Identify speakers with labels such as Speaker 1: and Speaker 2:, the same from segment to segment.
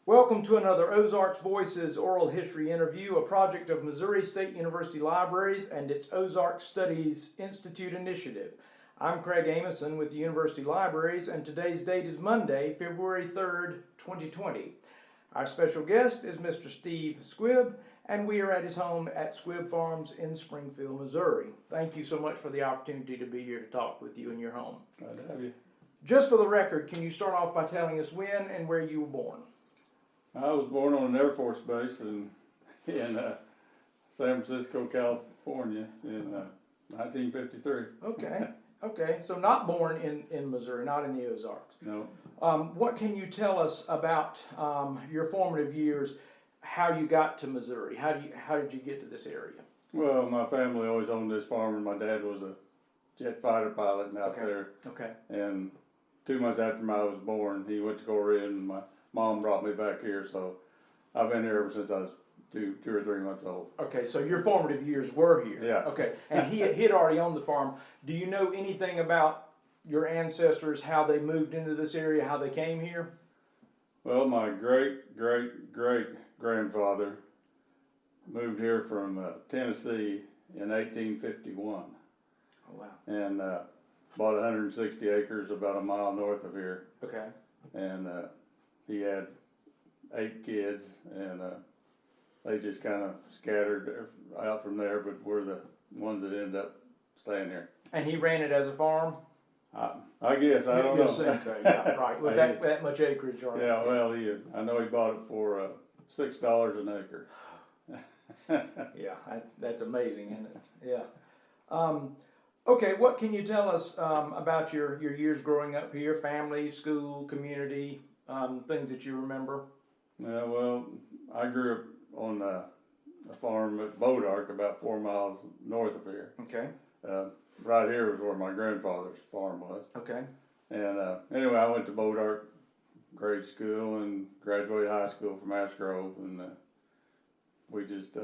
Speaker 1: Welcome to another Ozarks Voices oral history interview, a project of Missouri State University Libraries and its Ozarks Studies Institute initiative. I'm Craig Amason with the University Libraries, and today's date is Monday, February 3rd, 2020. Our special guest is Mr. Steve Squibb, and we are at his home at Squibb Farms in Springfield, Missouri. Thank you so much for the opportunity to be here to talk with you in your home.
Speaker 2: Glad to have you.
Speaker 1: Just for the record, can you start off by telling us when and where you were born?
Speaker 2: I was born on an Air Force base in San Francisco, California in 1953.
Speaker 1: Okay, so not born in Missouri, not in the Ozarks.
Speaker 2: No.
Speaker 1: What can you tell us about your formative years, how you got to Missouri? How did you get to this area?
Speaker 2: Well, my family always owned this farm, and my dad was a jet fighter pilot out there.
Speaker 1: Okay.
Speaker 2: And 2 months after I was born, he went to Korea, and my mom brought me back here. So I've been here ever since I was two or 3 months old.
Speaker 1: Okay, so your formative years were here.
Speaker 2: Yeah.
Speaker 1: Okay, and he had already owned the farm. Do you know anything about your ancestors, how they moved into this area, how they came here?
Speaker 2: Well, my great-great-great-grandfather moved here from Tennessee in 1851.
Speaker 1: Oh, wow.
Speaker 2: And bought 160 acres about a mile north of here.
Speaker 1: Okay.
Speaker 2: And he had 8 kids, and they just kind of scattered out from there, but we're the ones that ended up staying here.
Speaker 1: And he ran it as a farm?
Speaker 2: I guess, I don't know.
Speaker 1: So, yeah, right, with that much acreage. Right?
Speaker 2: Yeah, well, I know he bought it for $6 an acre.
Speaker 1: Yeah, that's amazing, isn't it? Yeah. Okay, what can you tell us about your years growing up here, family, school, community, things that you remember?
Speaker 2: Yeah, well, I grew up on a farm at Bodark, about 4 miles north of here.
Speaker 1: Okay.
Speaker 2: Right here was where my grandfather's farm was.
Speaker 1: Okay.
Speaker 2: And anyway, I went to Bodark grade school and graduated high school from Ash Grove, and we just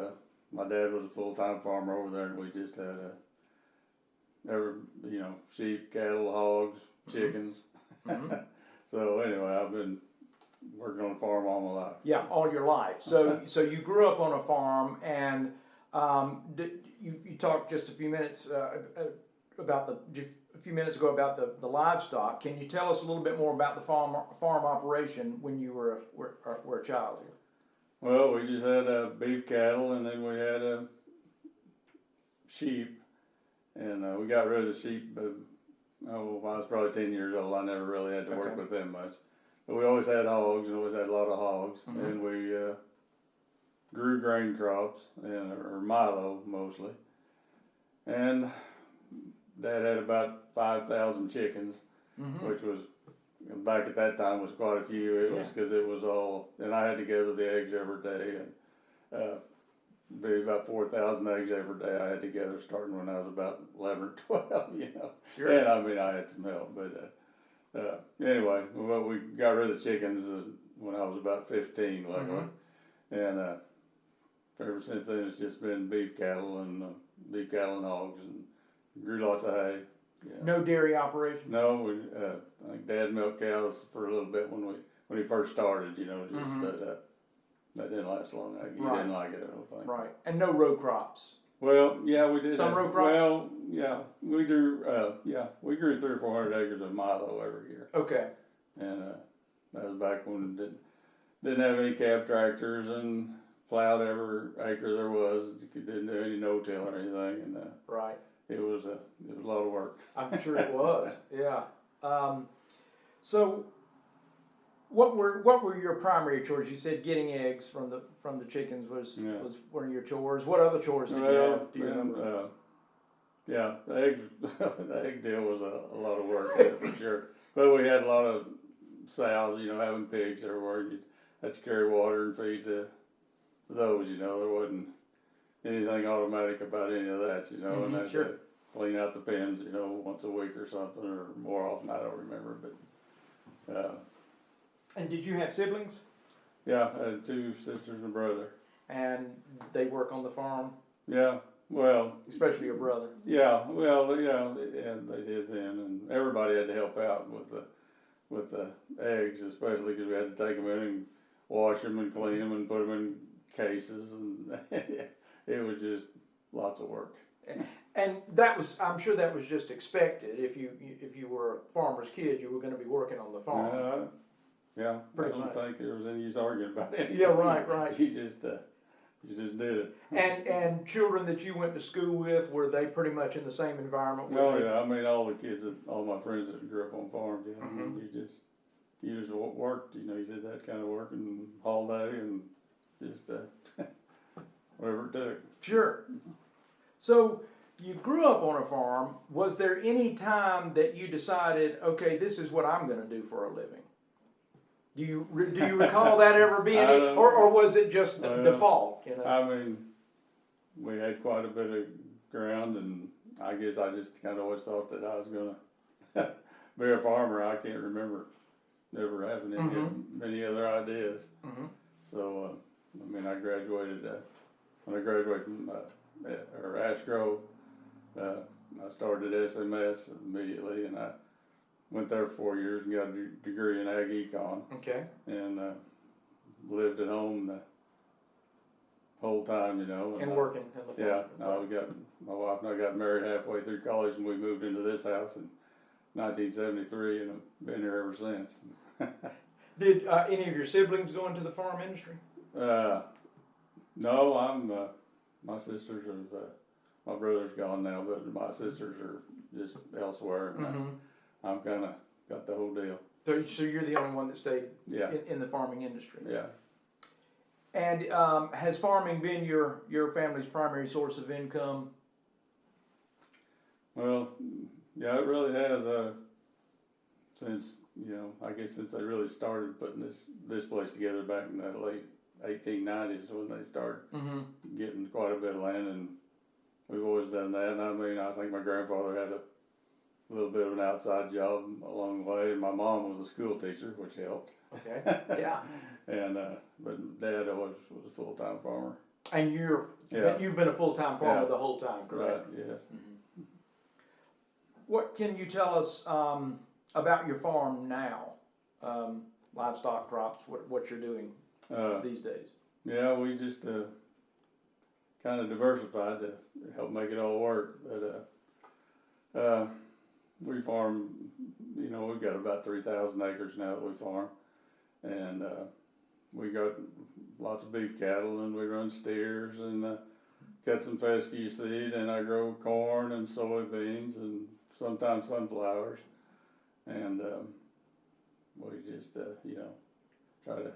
Speaker 2: my dad was a full-time farmer over there, and we just had sheep, cattle, hogs, chickens.
Speaker 1: Mm-hmm.
Speaker 2: So anyway, I've been working on a farm all my life.
Speaker 1: Yeah, all your life. So you grew up on a farm, and you talked just a few minutes ago about the livestock. Can you tell us a little bit more about the farm operation when you were a child here?
Speaker 2: Well, we just had beef cattle, and then we had sheep, and we got rid of the sheep. I was probably 10 years old. I never really had to work with them much. But we always had hogs, and always had a lot of hogs,
Speaker 1: mm-hmm.
Speaker 2: and we grew grain crops, or milo mostly. And Dad had about 5,000 chickens,
Speaker 1: mm-hmm.
Speaker 2: which was, back at that time, was quite a few. It was because it was all, and I had to gather the eggs every day, and be about 4,000 eggs every day I had to gather, starting when I was about 11 or 12,
Speaker 1: Sure.
Speaker 2: And I mean, I had some help, but anyway, we got rid of the chickens when I was about 15, luckily. Mm-hmm. And ever since then, it's just been beef cattle and hogs, and grew lots of hay. Yeah.
Speaker 1: No dairy operation?
Speaker 2: No, I think Dad milked cows for a little bit when he first started,
Speaker 1: mm-hmm.
Speaker 2: but that didn't last long. He didn't like it, I don't think.
Speaker 1: Right, and no row crops?
Speaker 2: Well, yeah, we did.
Speaker 1: Some row crops?
Speaker 2: Well, yeah, we grew 300 or 400 acres of milo every year.
Speaker 1: Okay.
Speaker 2: And that was back when didn't have any cab tractors and plowed every acre there was. You didn't do any no-till or anything, and
Speaker 1: right.
Speaker 2: It was a lot of work.
Speaker 1: I'm sure it was. Yeah. So, what were your primary chores? You said getting eggs from the chickens was one of your chores. What other chores did you have? Do you remember?
Speaker 2: The egg deal was a lot of work, for sure. But we had a lot of sows, having pigs everywhere. You had to carry water and feed to those. There wasn't anything automatic about any of that,
Speaker 1: mm-hmm,
Speaker 2: and I
Speaker 1: sure.
Speaker 2: had to clean out the pens, once a week or something, or more often. I don't remember, but.
Speaker 1: And did you have siblings?
Speaker 2: Yeah, I had 2 sisters and a brother.
Speaker 1: And they work on the farm?
Speaker 2: Yeah, well.
Speaker 1: Especially your brother?
Speaker 2: Yeah, well, yeah, and they did then, and everybody had to help out with the eggs, especially because we had to take them in and wash them and clean them and put them in cases, and it was just lots of work.
Speaker 1: And that was, I'm sure that was just expected. If you were a farmer's kid, you were going to be working on the farm.
Speaker 2: Yeah,
Speaker 1: Pretty
Speaker 2: I don't
Speaker 1: much.
Speaker 2: think there was any use arguing about anything.
Speaker 1: Yeah, right.
Speaker 2: You just did it.
Speaker 1: And children that you went to school with, were they pretty much in the same environment?
Speaker 2: Oh yeah, I mean all the kids, all my friends that grew up on farms. I mean, you just worked. You did that kind of work and all day and just whatever it took.
Speaker 1: Sure. So you grew up on a farm. Was there any time that you decided, okay, this is what I'm going to do for a living? Do you recall that ever being, or was it just default?
Speaker 2: I mean, we had quite a bit of ground, and I guess I just kind of always thought that I was gonna be a farmer. I can't remember ever having any other ideas. Mm-hmm. So, I mean, I graduated when I graduated from Ash Grove. I started at SMS immediately, and I went there for 4 years and got a degree in ag econ.
Speaker 1: Okay.
Speaker 2: And lived at home the whole time,
Speaker 1: And working in the farm.
Speaker 2: Yeah, my wife and I got married halfway through college, and we moved into this house in 1973, and I've been here ever since.
Speaker 1: Did any of your siblings go into the farm industry?
Speaker 2: No, my sisters are, my brother's gone now, but my sisters are just elsewhere, and I'm kind of got the whole deal.
Speaker 1: So you're the only one that stayed in the farming industry.
Speaker 2: Yeah.
Speaker 1: And has farming been your family's primary source of income?
Speaker 2: Well, yeah, it really has. Since I guess since they really started putting this place together back in the late 1890s when they started getting quite a bit of land, and we've always done that. And I mean, I think my grandfather had a little bit of an outside job along the way, and my mom was a school teacher, which helped.
Speaker 1: Okay. Yeah.
Speaker 2: And but Dad always was a full-time farmer.
Speaker 1: And you've been a full-time farmer the whole time, correct?
Speaker 2: Right. Yes.
Speaker 1: Mm-hmm. What can you tell us about your farm now? Livestock, crops, what you're doing these days?
Speaker 2: Yeah, we just kind of diversified to help make it all work, but we farm, we've got about 3,000 acres now that we farm, and we got lots of beef cattle, and we run steers, and cut some fescue seed, and I grow corn and soybeans and sometimes sunflowers, and we just, try to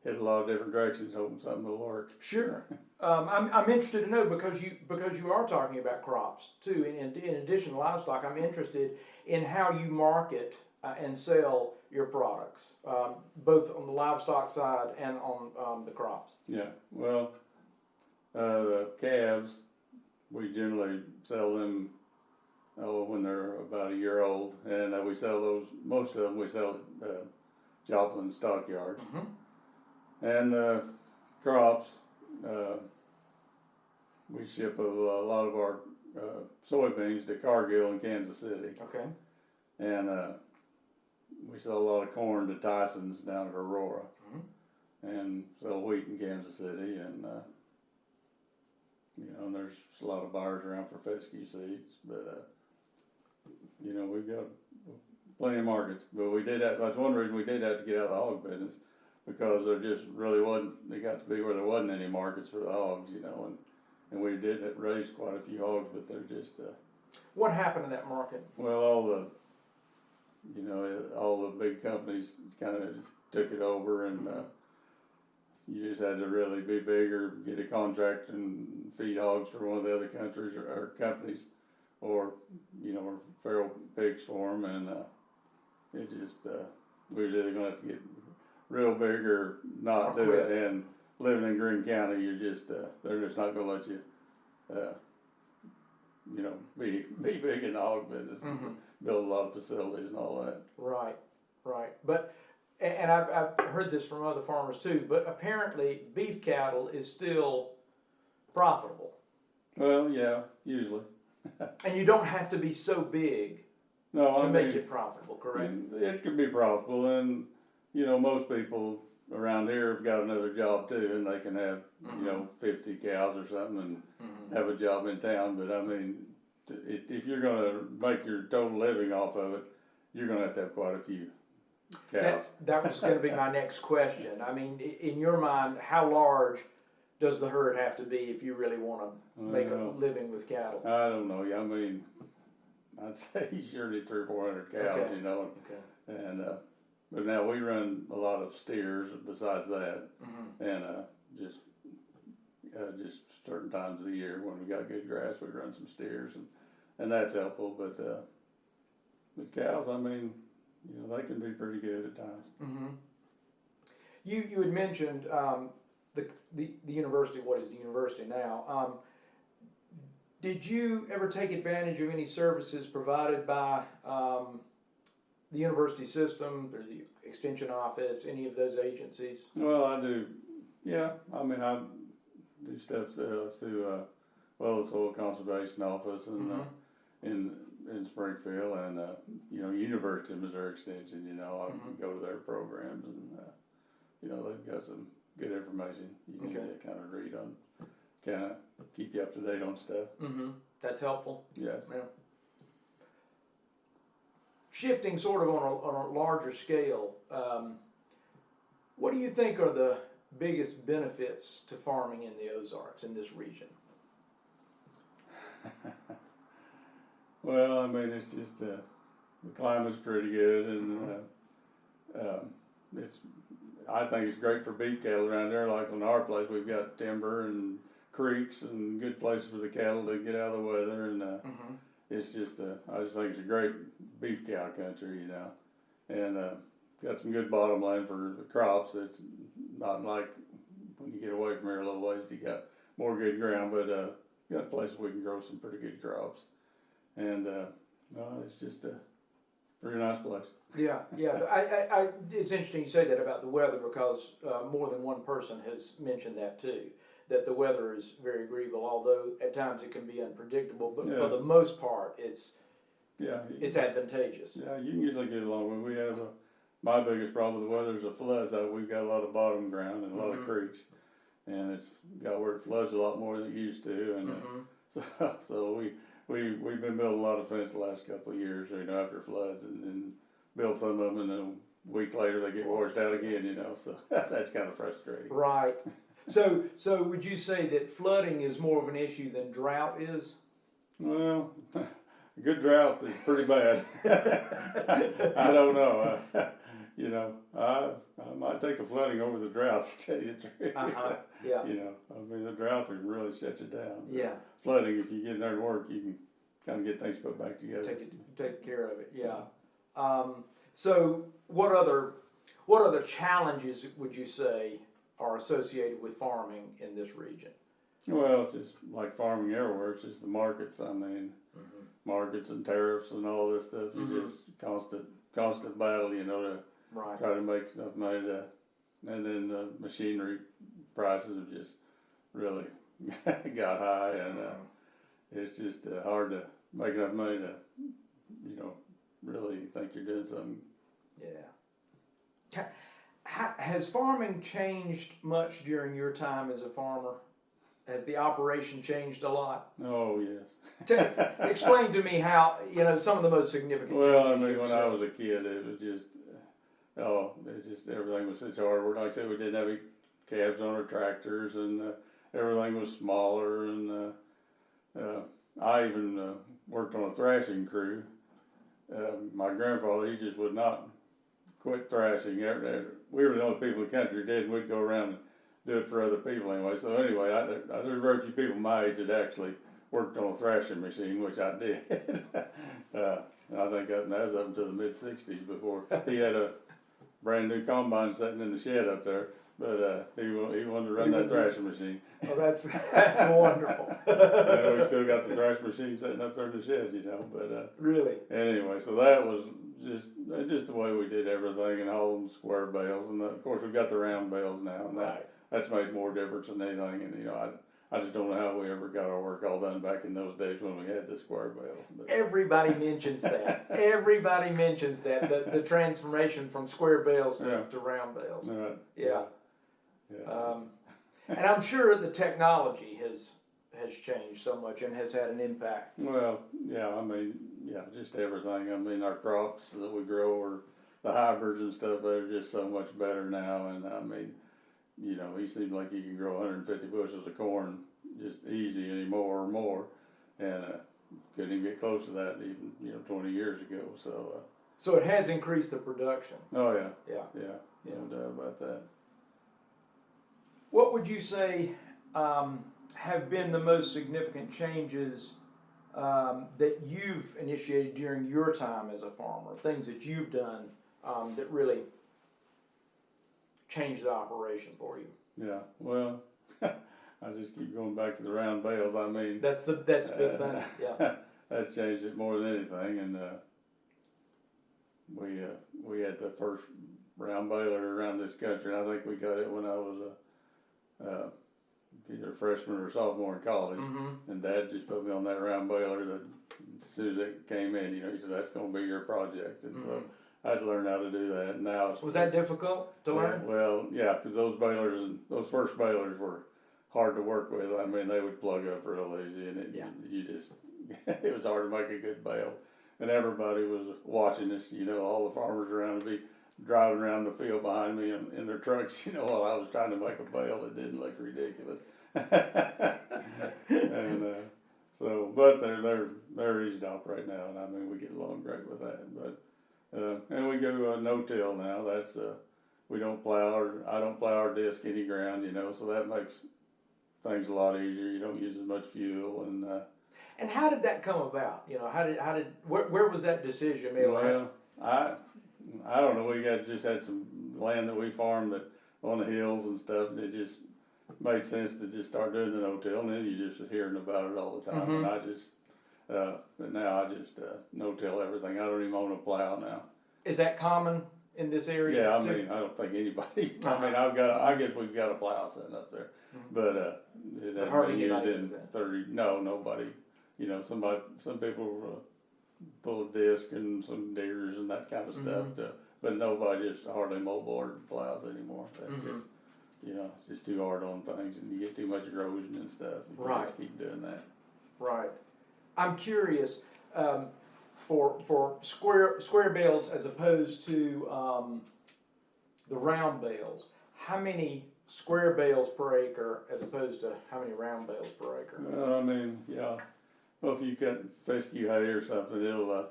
Speaker 2: hit a lot of different directions, hoping something will work.
Speaker 1: Sure. I'm interested to know, because you are talking about crops too. In addition to livestock, I'm interested in how you market and sell your products, both on the livestock side and on the crops.
Speaker 2: Yeah. Well, the calves, we generally sell them when they're about a year old, and we sell those. Most of them we sell at Joplin Stockyards. Mm-hmm. And the crops, we ship a lot of our soybeans to Cargill in Kansas City.
Speaker 1: Okay.
Speaker 2: And we sell a lot of corn to Tyson's down at Aurora. Mm-hmm. And sell wheat in Kansas City. And, and there's a lot of buyers around for fescue seeds. But, we've got plenty of markets. But that's one reason we did have to get out of the hog business. Because there just really wasn't, it got to be where there wasn't any markets for the hogs, and we did raise quite a few hogs, but they're just.
Speaker 1: What happened in that market?
Speaker 2: Well, all the big companies kind of took it over, and you just had to really be big or get a contract and feed hogs for one of the other countries or companies, or feral pigs for them, and it just we was either going to have to get real big or not do it. And living in Greene County, you're just they're just not going to let you be big in the hog business and build a lot of facilities and all that.
Speaker 1: Right. But and I've heard this from other farmers too, but apparently beef cattle is still profitable.
Speaker 2: Well, yeah, usually.
Speaker 1: And you don't have to be so big to make it profitable, correct?
Speaker 2: It could be profitable, and most people around here have got another job too, and they can have, you know, 50 cows or something and have a job in town. But I mean, if you're going to make your total living off of it, you're going to have quite a few cows.
Speaker 1: That was going to be my next question. I mean, in your mind, how large does the herd have to be if you really want to make a living with cattle?
Speaker 2: I don't know. I mean, I'd say surely 300 or 400 cows,
Speaker 1: Okay.
Speaker 2: you know.
Speaker 1: Okay.
Speaker 2: And but now we run a lot of steers besides that, and just certain times of the year when we got good grass, we run some steers, and that's helpful. But cows, I mean, you know, they can be pretty good at times.
Speaker 1: You had mentioned the university. What is the university now? Did you ever take advantage of any services provided by the university system or the extension office, any of those agencies?
Speaker 2: Well, I do. Yeah, I mean, I do stuff through the Soil Conservation Office and in Springfield, and you know, University of Missouri Extension. You know, I go to their programs, and you know, they've got some good information you can kind of read on, kind of keep you up to date on stuff.
Speaker 1: That's helpful.
Speaker 2: Yes.
Speaker 1: Yeah. Shifting sort of on a larger scale, what do you think are the biggest benefits to farming in the Ozarks, in this region?
Speaker 2: Well, I mean, it's just the climate's pretty good, and I think it's great for beef cattle around there. Like on our place, we've got timber and creeks and good places for the cattle to get out of the weather, and it's just I just think it's a great beef cow country, you know, and got some good bottom land for the crops. It's not like when you get away from here a little ways, you got more good ground, but got places we can grow some pretty good crops, and it's just a pretty nice place.
Speaker 1: Yeah. I it's interesting you say that about the weather, because more than one person has mentioned that too, that the weather is very agreeable, although at times it can be unpredictable, but for the most part it's advantageous.
Speaker 2: Yeah, you can usually get along with it. We have my biggest problem with the weather is the floods. We've got a lot of bottom ground and a lot of creeks, and it's got where it floods a lot more than it used to, and so we've been building a lot of fence the last couple of years, you know, after floods, and built some of them, and then a week later they get washed out again, you know, so that's kind of frustrating.
Speaker 1: Right. So would you say that flooding is more of an issue than drought is?
Speaker 2: Well, a good drought is pretty bad. I don't know. You know, I might take the flooding over the drought, to tell you the truth.
Speaker 1: Yeah.
Speaker 2: You know, I mean, the drought can really shut you down.
Speaker 1: Yeah.
Speaker 2: Flooding, if you get in there to work, you can kind of get things put back together.
Speaker 1: Take care of it. Yeah. So what other challenges would you say are associated with farming in this region?
Speaker 2: Well, it's just like farming everywhere. It's just the markets. I mean, markets and tariffs and all this stuff. You just constant battle, you know, to try to make enough money to, and then the machinery prices have just really got high, and it's just hard to make enough money to, you know, really think you're doing something.
Speaker 1: Yeah. Has farming changed much during your time as a farmer? Has the operation changed a lot?
Speaker 2: Oh, yes.
Speaker 1: Explain to me how, you know, some of the most significant changes.
Speaker 2: Well, I mean, when I was a kid, it was just, everything was such hard work. Like I said, we didn't have any cabs on our tractors, and everything was smaller, and I even worked on a thrashing crew. My grandfather, he just would not quit thrashing. We were the only people in the country who did. We'd go around and do it for other people anyway. So anyway, there's very few people my age that actually worked on a thrashing machine, which I did. I think that was up until the mid-'60s before he had a brand new combine sitting in the shed up there. But he wanted to run that thrashing machine.
Speaker 1: Oh, that's wonderful.
Speaker 2: And we still got the thrashing machine sitting up there in the shed, you know. But
Speaker 1: really.
Speaker 2: Anyway, so that was just the way we did everything, and hauling square bales, and of course we've got the round bales now, and that's made more difference than anything. And you know, I just don't know how we ever got our work all done back in those days when we had the Squibb Bales. But
Speaker 1: Everybody mentions that. Everybody mentions that, the transformation from Squibb Bales to round bales.
Speaker 2: Right.
Speaker 1: Yeah.
Speaker 2: Yeah.
Speaker 1: And I'm sure the technology has changed so much and has had an impact.
Speaker 2: Well, yeah, I mean, yeah, just everything. I mean, our crops that we grow are the hybrids and stuff, they're just so much better now. And I mean, you know, he seems like he can grow 150 bushels of corn just easy anymore or more. And couldn't even get close to that even, 20 years ago.
Speaker 1: So it has increased the production.
Speaker 2: Oh, yeah.
Speaker 1: Yeah.
Speaker 2: Yeah, no doubt about that.
Speaker 1: What would you say have been the most significant changes that you've initiated during your time as a farmer? Things that you've done that really changed the operation for you?
Speaker 2: Yeah, well, I just keep going back to the round bales. I mean,
Speaker 1: that's a big thing. Yeah,
Speaker 2: that changed it more than anything. And we had the first round baler around this country. And I think we got it when I was either a freshman or sophomore in college.
Speaker 1: Mm-hmm.
Speaker 2: And Dad just put me on that round baler. That as soon as it came in, he said that's going to be your project. And so I'd learned how to do that. And now
Speaker 1: was that difficult to learn?
Speaker 2: Well, yeah, because those balers and those first balers were hard to work with. I mean, they would plug up real easy, and you just it was hard to make a good bale. And everybody was watching us. All the farmers around would be driving around the field behind me in their trucks. While I was trying to make a bale that didn't look ridiculous. And but they're easy to operate now, and I mean we get along great with that. But and we go no-till now. That's we don't plow I don't plow or disc any ground, so that makes things a lot easier. You don't use as much fuel
Speaker 1: And how did that come about? Where was that decision made?
Speaker 2: Well, I don't know. We just had some land that we farmed that on the hills and stuff. And it just made sense to just start doing the no-till, and then you just hearing about it all the time.
Speaker 1: Mm-hmm.
Speaker 2: And I just but now I just no-till everything. I don't even own a plow now.
Speaker 1: Is that common in this area?
Speaker 2: Yeah, I mean, I don't think anybody. I mean, I guess we've got a plow sitting up there, but it hasn't been used in 30. No, nobody. Some people pull a disc and some diggers and that kind of stuff. But nobody just hardly moldboard plows anymore. That's just, it's just too hard on things, and you get too much erosion and stuff. You can just keep doing that.
Speaker 1: Right. I'm curious. For square bales as opposed to the round bales, how many square bales per acre as opposed to how many round bales per acre?
Speaker 2: I mean, yeah. Well, if you cut fescue hay or something,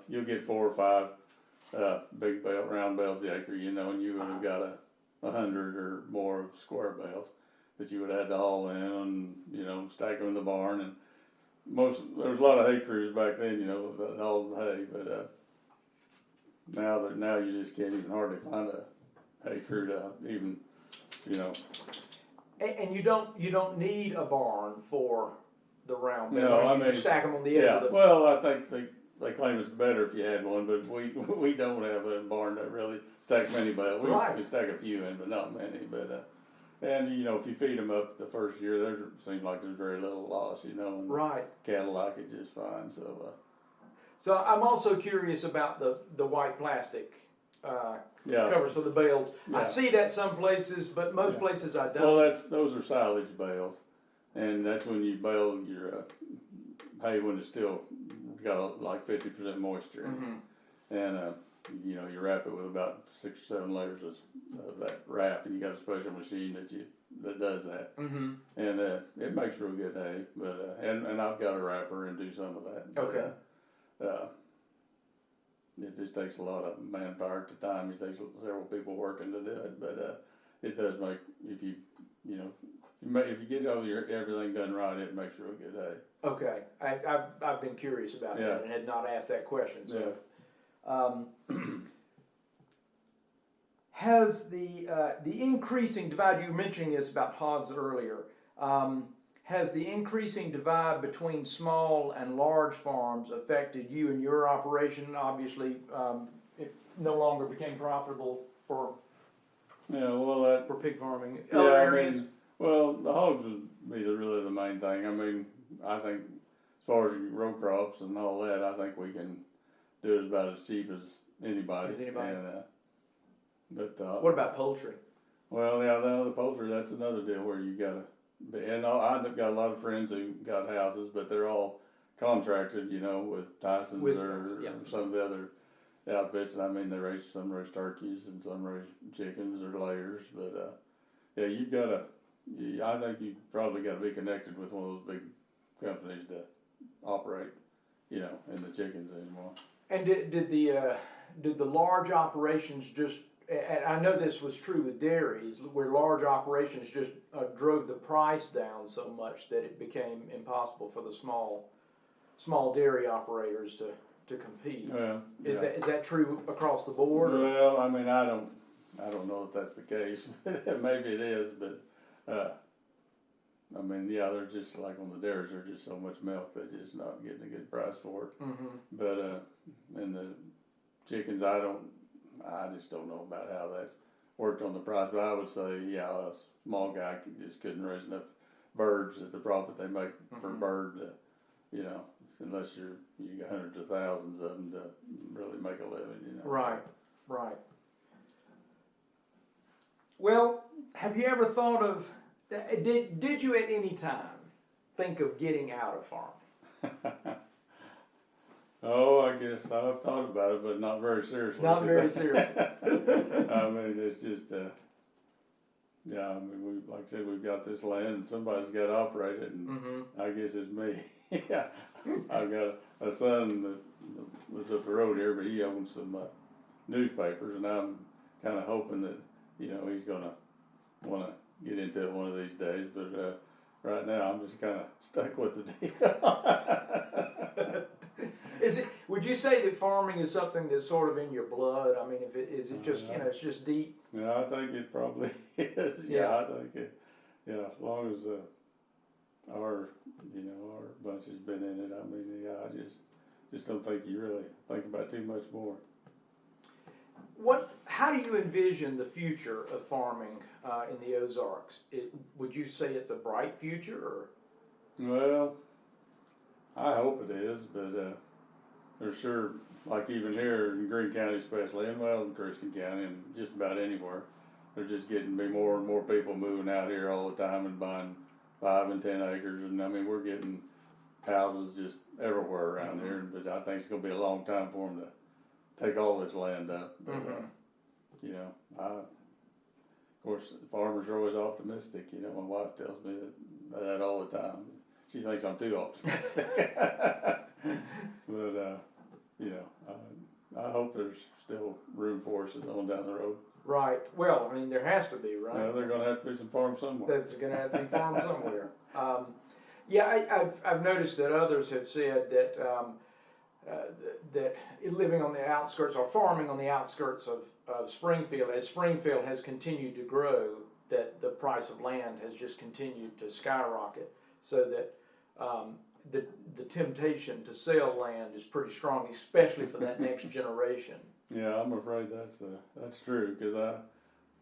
Speaker 2: you'll get 4 or 5 big round bales the acre, and you would have got 100 or more square bales that you would have had to haul in and stack them in the barn. And there was a lot of hay crews back then, with all the hay, but now you just can't even hardly find a hay crew to even,
Speaker 1: And you don't need a barn for the round bales.
Speaker 2: No,
Speaker 1: I mean, you just stack them on the edge of the.
Speaker 2: Well, I think they claim it's better if you had one, but we don't have a barn that really stacks many bales. We stack a few in, but not many. But and if you feed them up the first year, there seems like there's very little loss, and cattle like it just fine.
Speaker 1: So I'm also curious about the white plastic covers for the bales. Yeah. I see that some places, but most places I don't.
Speaker 2: Well, those are silage bales, and that's when you bale your hay when it's still got like 50% moisture, and you wrap it with about 6 or 7 layers of that wrap, and you got a special machine that does that, and it makes real good hay. But and I've got a wrapper and do some of that.
Speaker 1: Okay.
Speaker 2: It just takes a lot of manpower at the time. It takes several people working to do it, but it does make if you get everything done right, it makes real good hay.
Speaker 1: Okay, I've been curious about that and had not asked that question. So, has the increasing divide, you were mentioning this about hogs earlier, has the increasing divide between small and large farms affected you and your operation? Obviously, it no longer became profitable for pig farming.
Speaker 2: Other areas? Well, the hogs was be really the main thing. I mean, I think as far as row crops and all that, I think we can do it about as cheap as anybody.
Speaker 1: As anybody.
Speaker 2: And,
Speaker 1: What about poultry?
Speaker 2: well, yeah, the poultry, that's another deal where you gotta be, and I've got a lot of friends who got houses, but they're all contracted, you know, with Tyson's or some of the other outfits. And I mean, some raise turkeys and some raise chickens or layers, but, yeah, I think you probably gotta be connected with one of those big companies to operate, you know, in the chickens anymore.
Speaker 1: And did the large operations just, and I know this was true with dairies, where large operations just drove the price down so much that it became impossible for the small dairy operators to compete.
Speaker 2: Well,
Speaker 1: Is that true across the board?
Speaker 2: Well, I mean, I don't know if that's the case. Maybe it is, but I mean, yeah, they're just like on the dairies. There's just so much milk they're just not getting a good price for it.
Speaker 1: Mm-hmm.
Speaker 2: But in the chickens, I just don't know about how that's worked on the price. But I would say, yeah, a small guy just couldn't raise enough birds at the profit they make per bird. You know, unless you got hundreds of thousands of them to really make a living. You know.
Speaker 1: Right. Well, have you ever thought of? Did you at any time think of getting out of farming?
Speaker 2: Oh, I guess I've thought about it, but not very seriously.
Speaker 1: Not very seriously.
Speaker 2: I mean, it's just, yeah, I mean, like I said, we've got this land and somebody's got to operate it, and I guess it's me. Yeah, I've got a son that lives up the road here, but he owns some newspapers, and I'm kind of hoping that, you know, he's going to want to get into it one of these days, but right now I'm just kind of stuck with the deal.
Speaker 1: Would you say that farming is something that's sort of in your blood? I mean, is it just, you know, it's just deep?
Speaker 2: Yeah, I think it probably is. Yeah, I think it. Yeah, as long as our bunch has been in it. I mean, yeah, I just don't think you really think about too much more.
Speaker 1: How do you envision the future of farming in the Ozarks? Would you say it's a bright future, or?
Speaker 2: Well, I hope it is, but there's sure, like even here in Greene County especially, and well in Christian County and just about anywhere, there's just getting to be more and more people moving out here all the time and buying 5 and 10 acres, and I mean we're getting houses just everywhere around here. But I think it's going to be a long time for them to take all this land up. But, you know, of course, farmers are always optimistic. You know, my wife tells me that all the time. She thinks I'm too optimistic. But, you know, I hope there's still room for us on down the road.
Speaker 1: Right. Well, I mean, there has to be, right?
Speaker 2: Well, there's going to have to be some farms somewhere.
Speaker 1: There's going to have to be farms somewhere. Yeah, I've noticed that others have said that that living on the outskirts or farming on the outskirts of Springfield, as Springfield has continued to grow, that the price of land has just continued to skyrocket, so that the temptation to sell land is pretty strong, especially for that next generation.
Speaker 2: Yeah, I'm afraid that's true, because the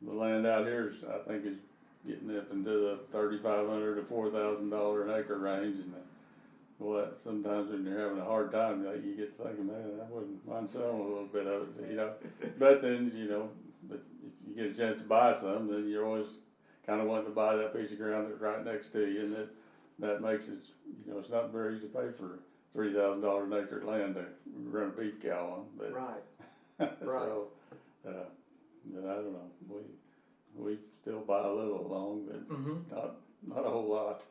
Speaker 2: land out here is, I think, is getting up into the $3,500 to $4,000 an acre range, and sometimes when you're having a hard time, you get to thinking, man, I wouldn't mind selling a little bit of it, you know. But then, you know, but if you get a chance to buy some, then you're always kind of wanting to buy that piece of ground that's right next to you, and that makes it, you know, it's not very easy to pay for $3,000 an acre of land to run a beef cow on. But,
Speaker 1: right.
Speaker 2: So, but I don't know. We still buy a little along, but not a whole lot.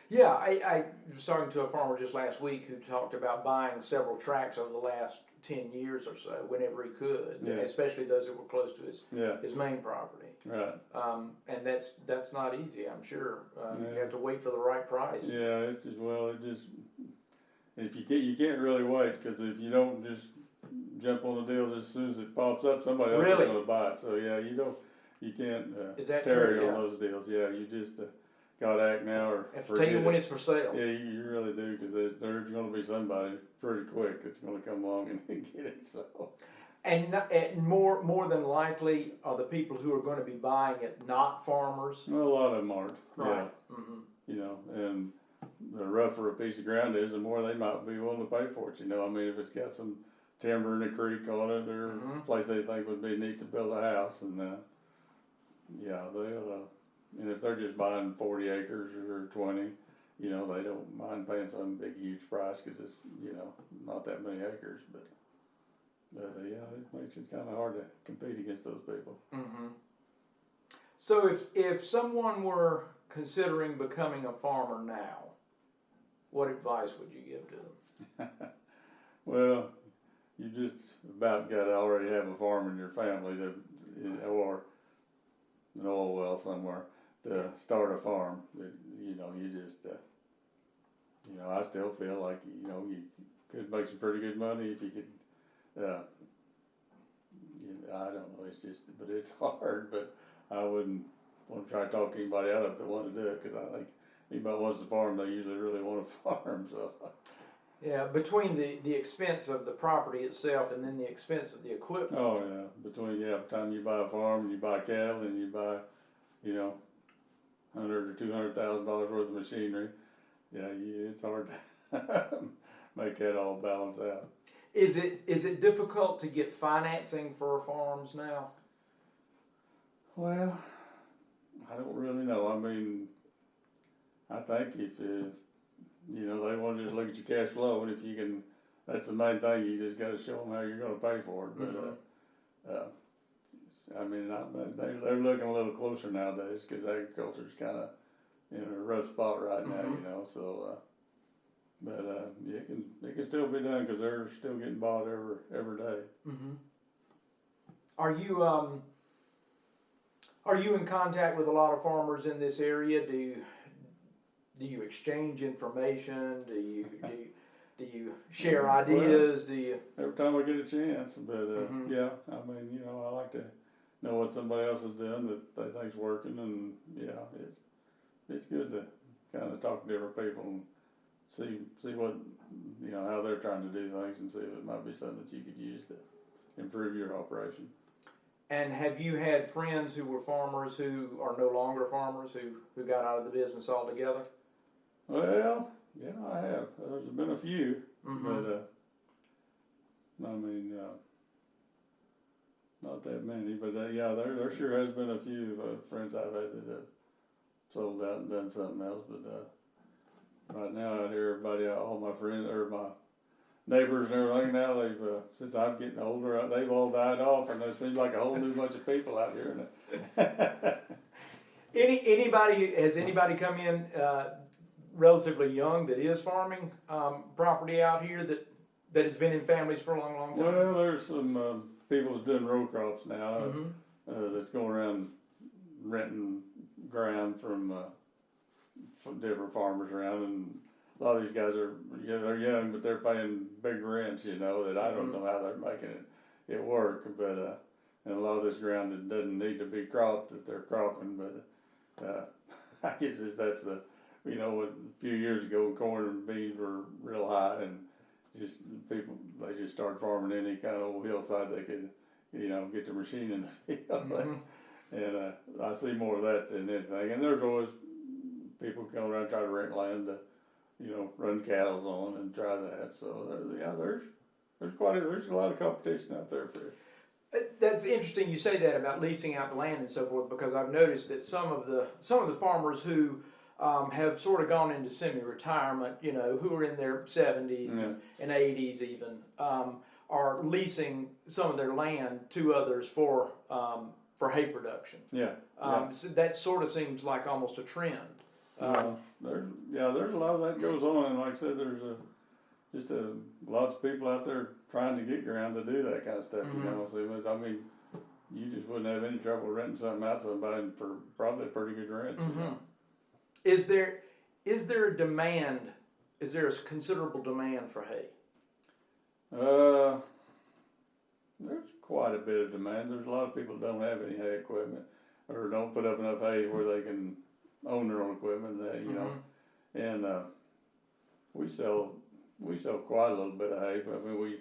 Speaker 1: Yeah, I was talking to a farmer just last week who talked about buying several tracts over the last 10 years or so, whenever he could, especially those that were close to his main property.
Speaker 2: Right.
Speaker 1: And that's not easy, I'm sure. You have to wait for the right price.
Speaker 2: Yeah, if you can't really wait, because if you don't just jump on the deal as soon as it pops up, somebody else is going to buy it. So yeah, you can't tarry on those deals. Yeah, you just got to act now or
Speaker 1: have to tell you when it's for sale.
Speaker 2: Yeah, you really do, because there's going to be somebody pretty quick that's going to come along and get it. So.
Speaker 1: And more than likely are the people who are going to be buying it not farmers.
Speaker 2: Well, a lot of them aren't.
Speaker 1: Right.
Speaker 2: Yeah. you know, and the rougher a piece of ground is, the more they might be willing to pay for it, you know. I mean, if it's got some timber in the creek on it, or a place they think would be neat to build a house, and yeah, they'll, and if they're just buying 40 acres or 20, you know, they don't mind paying some big, huge price, because it's, you know, not that many acres, but yeah, it makes it kind of hard to compete against those people.
Speaker 1: So if someone were considering becoming a farmer now, what advice would you give to them?
Speaker 2: Well, you just about got to already have a farm in your family or an oil well somewhere to start a farm. You know, you just, you know, I still feel like, you know, you could make some pretty good money if you could, I don't know, it's just, but it's hard, but I wouldn't want to try to talk anybody out of it that want to do it, because I think anybody wants to farm, they usually really want to farm, so.
Speaker 1: Yeah, between the expense of the property itself and then the expense of the equipment.
Speaker 2: Oh, yeah, by the time you buy a farm, and you buy cattle, and you buy, you know, $100,000 or $200,000 worth of machinery, yeah, it's hard to make that all balance out.
Speaker 1: Is it difficult to get financing for farms now?
Speaker 2: Well, I don't really know. I mean, I think if you know, they want to just look at your cash flow, and if you can, that's the main thing. You just got to show them how you're going to pay for it. But I mean, they're looking a little closer nowadays, because agriculture's kind of in a rough spot right now, you know. So, but it can still be done, because they're still getting bought every day.
Speaker 1: Are you in contact with a lot of farmers in this area? Do you exchange information? Do you share ideas? Do you?
Speaker 2: Every time I get a chance, but yeah, I mean, you know, I like to know what somebody else has done that they think's working, and yeah, it's good to kind of talk to different people and see what, you know, how they're trying to do things, and see if it might be something that you could use to improve your operation.
Speaker 1: And have you had friends who were farmers who are no longer farmers, who got out of the business altogether?
Speaker 2: Well, yeah, I have. There's been a few, but I mean, not that many. But yeah, there sure has been a few friends I've had that have sold out and done something else. But right now, out here, all my friends, or my neighbors and everything, now they've since I'm getting older, they've all died off, and there seems like a whole new bunch of people out here.
Speaker 1: Has anybody come in relatively young that is farming property out here that has been in families for a long, long time?
Speaker 2: Well, there's some people that's doing row crops now that's going around renting ground from different farmers around, and a lot of these guys they're young, but they're paying big rents, you know, that I don't know how they're making it work, but and a lot of this ground that doesn't need to be cropped that they're cropping, but I guess that's the, you know, a few years ago corn and beans were real high, and just they just started farming any kind of old hillside they could, you know, get the machine in the field. And I see more of that than anything, and there's always people come around and try to rent land to, you know, run cattle on and try that. So there's a lot of competition out there for it.
Speaker 1: That's interesting you say that about leasing out the land and so forth, because I've noticed that some of the farmers who have sort of gone into semi-retirement, you know, who are in their 70s and 80s even, are leasing some of their land to others for hay production. So that sort of seems like almost a trend.
Speaker 2: There's a lot of that goes on, and like I said, there's lots of people out there trying to get ground to do that kind of stuff. You know, so I mean, you just wouldn't have any trouble renting something out to somebody for probably a pretty good rent. You know?
Speaker 1: Is there a demand? Is there a considerable demand for hay?
Speaker 2: There's quite a bit of demand. There's a lot of people that don't have any hay equipment, or don't put up enough hay where they can own their own equipment. You know, and we sell quite a little bit of hay. I mean,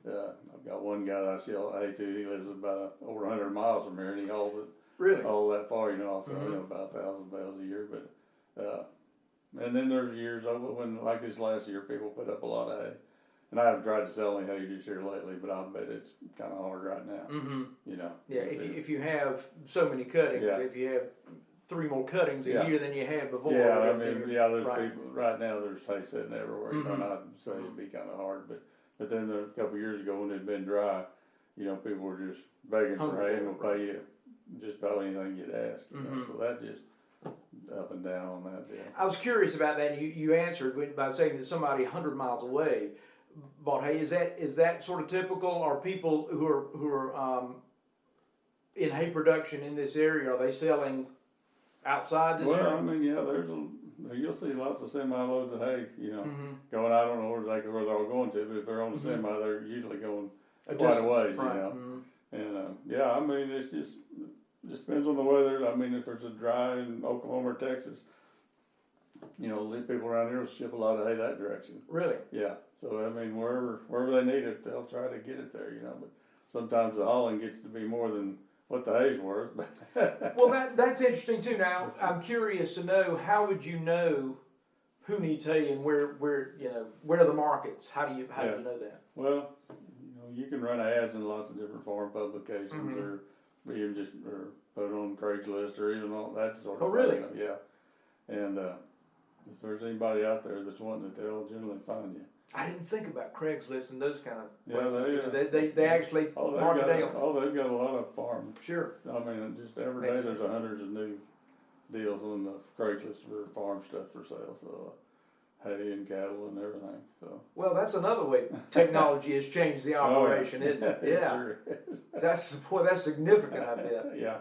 Speaker 2: I've got one guy that I sell hay to. He lives about over 100 miles from here, and he hauls it all that far. You know, also you know, about 1,000 bales a year. But And then there's years when, like this last year, people put up a lot of hay. And I haven't tried to sell any hay this year lately, but I bet it's kind of hard right now.
Speaker 1: Mm-hmm.
Speaker 2: You know.
Speaker 1: Yeah, if you have so many cuttings,
Speaker 2: Yeah.
Speaker 1: if you have 3 more cuttings a
Speaker 2: Yeah.
Speaker 1: year than you had before.
Speaker 2: Yeah, I mean, there's
Speaker 1: right.
Speaker 2: people right now. There's hay sitting everywhere. You know, and
Speaker 1: Mhm.
Speaker 2: I'd say it'd be kind of hard, but then a couple of years ago when it'd been dry, you know, people were just begging for
Speaker 1: Hungry
Speaker 2: hay
Speaker 1: for
Speaker 2: and
Speaker 1: it,
Speaker 2: will pay you just about anything you'd ask. You know?
Speaker 1: Mhm.
Speaker 2: So that just up and down on that deal.
Speaker 1: I was curious about that. And you answered by saying that somebody 100 miles away bought hay. Is that sort of typical? Are people who are in hay production in this area, are they selling outside this area?
Speaker 2: Well, I mean, yeah, you'll see lots of semi loads of hay, you know,
Speaker 1: Mhm.
Speaker 2: going. I don't know exactly where they're all going to, but if they're on the
Speaker 1: Mhm.
Speaker 2: semi, they're usually going
Speaker 1: A
Speaker 2: quite a
Speaker 1: distance,
Speaker 2: ways,
Speaker 1: right.
Speaker 2: you know.
Speaker 1: Mhm.
Speaker 2: And yeah, I mean, it's just depends on the weather. I mean, if it's a dry in Oklahoma or Texas, you know, the people around here will ship a lot of hay that direction.
Speaker 1: Really?
Speaker 2: Yeah. So I mean, wherever they need it, they'll try to get it there, you know. But sometimes the hauling gets to be more than what the hay's worth.
Speaker 1: Well, that's interesting too. Now, I'm curious to know, how would you know who needs hay and where are the markets? How do you know that?
Speaker 2: Well, you know, you can run ads in lots of different farm publications,
Speaker 1: Mhm.
Speaker 2: or even just put it on Craigslist or even all that sort of
Speaker 1: Oh,
Speaker 2: thing.
Speaker 1: really?
Speaker 2: You know, yeah. And if there's anybody out there that's wanting it, they'll generally find you.
Speaker 1: I didn't think about Craigslist and those kind of
Speaker 2: Yeah,
Speaker 1: places. They actually market hay.
Speaker 2: They've got a lot of farm.
Speaker 1: Sure.
Speaker 2: I mean, just every
Speaker 1: Makes
Speaker 2: day there's
Speaker 1: sense.
Speaker 2: hundreds of new deals on the Craigslist for farm stuff for sale. So hay and cattle and everything. So
Speaker 1: Well, that's another way technology has changed the operation, isn't it?
Speaker 2: It
Speaker 1: Yeah.
Speaker 2: sure is.
Speaker 1: That's significant, I bet.
Speaker 2: Yeah.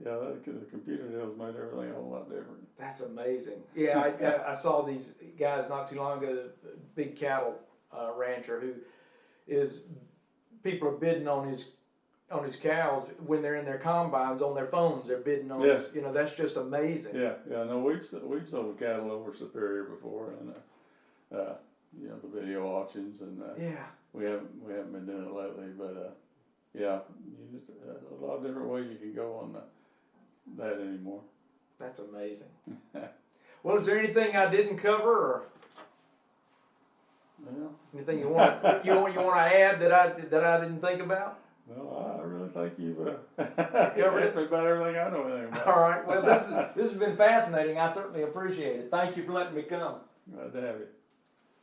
Speaker 2: Yeah, the computer deals made everything a whole lot different.
Speaker 1: That's amazing. Yeah, I saw these guys not too long ago, a big cattle rancher who people are bidding on his cows when they're in their combines on their phones. They're bidding on
Speaker 2: Yeah.
Speaker 1: his, that's just amazing.
Speaker 2: Yeah, no, we've sold cattle over Superior before, and the video auctions, and
Speaker 1: Yeah.
Speaker 2: we haven't been doing it lately, but yeah, a lot of different ways you can go on that anymore.
Speaker 1: That's amazing. Well, is there anything I didn't cover, or
Speaker 2: Well,
Speaker 1: anything you want to add that I didn't think about?
Speaker 2: no, I really think you've
Speaker 1: Covered
Speaker 2: asked me about everything I know anything about.
Speaker 1: All right. Well, this has been fascinating. I certainly appreciate it. Thank you for letting me come.
Speaker 2: Glad to have you.